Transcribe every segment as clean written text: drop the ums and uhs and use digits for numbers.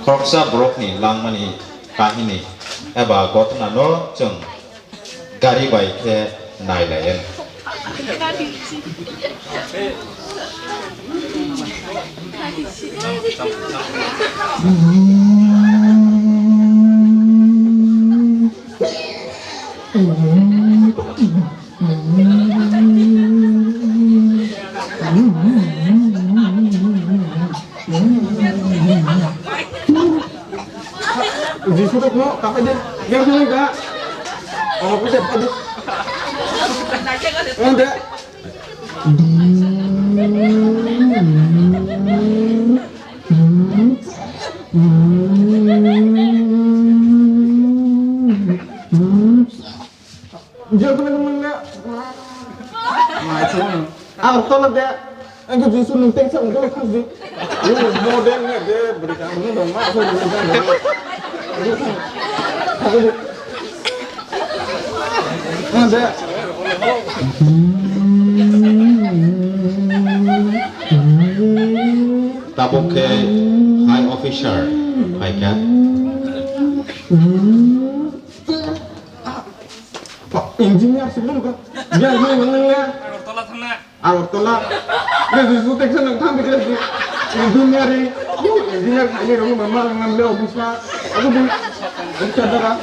korsa brokni langmani kahini eba gotna no jeng gari bai ke nailayen Disuruh no, kakak dia, biar dulu kak. Oh, apa sih? Aduh. Enggak. Jauh teman-teman enggak. Macam. Ah, tolong dia. Aku justru nunting sama kau kasih. Modelnya dia berikan dong, mak. Aku berikan dong. Ada. tabuk ke high officer, high cat. Pak engineer sebelum kan? Dia ni menengah. Alor dia justru tek senang tampil lagi. Engineer ni, engineer ini kamu memang ngambil ofisnya. Aku bercadar.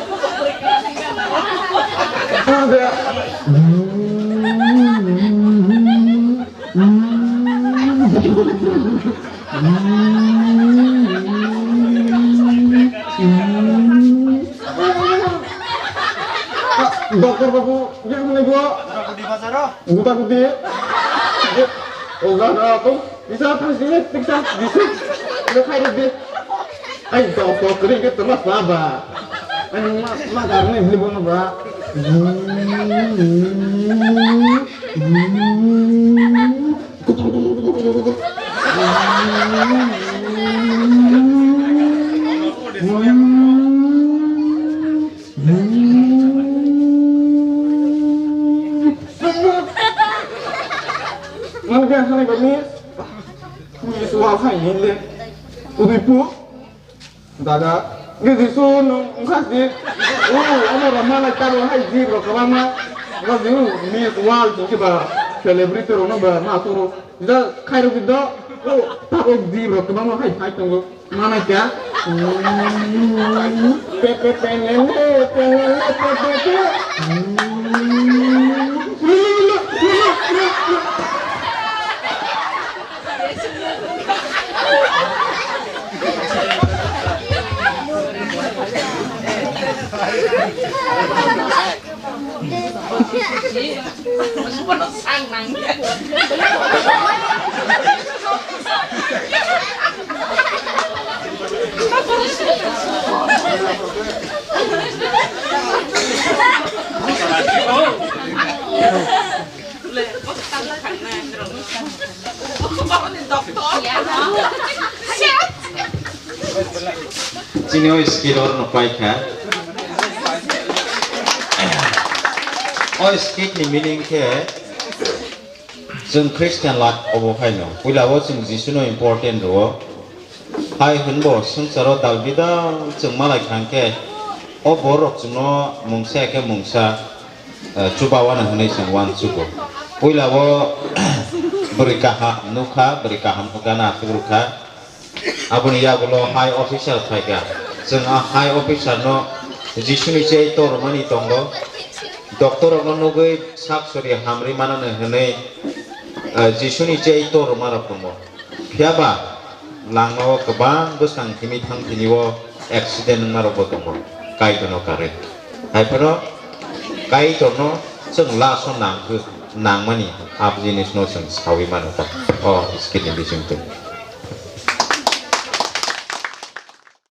Ada. Dokter aku dia mana gua? Aku di pasar. Gua takut dia. Oh enggak aku bisa kasih tiksa bisa. Udah kayak dia. Ay dokter kering ke tempat baba. Makarnya beli bono ba. Mana sana kami? Ini soal kayak gini. Udah pu. Daga. Gede sono, kasih. Ana ramana karo hai zero kama. Gazu ni soal juga selebriti rono ba masuro. Ida kairo gitu. Oh, tahu zero kama hai tunggu. Mana ya? Pepe penene. Sini oi skit or no fight kan? Oi skit ni meaning ke जों Christian lot obo haino wilawo जों जिसुनो important ro hai hunbo sungsaro dalbida जों malai kangke o borok जोंनो mungsa ke mungsa chubawana hunai जों wan chuko wilawo berikaha nuka berikaham pugana turuka abuni yagulo high official thaiga जों high official no जिसुनि Aitor mani tongo doctor no nugui saksori hamri manane hunai जिसुनि Aitor marap tongo phiaba langno kebang besang kimi thang tiniwo accident marap tongo kaitono kare haipono kaitono जों lason nang nang mani ab jinis no जों sawi manata oh skit in bising tu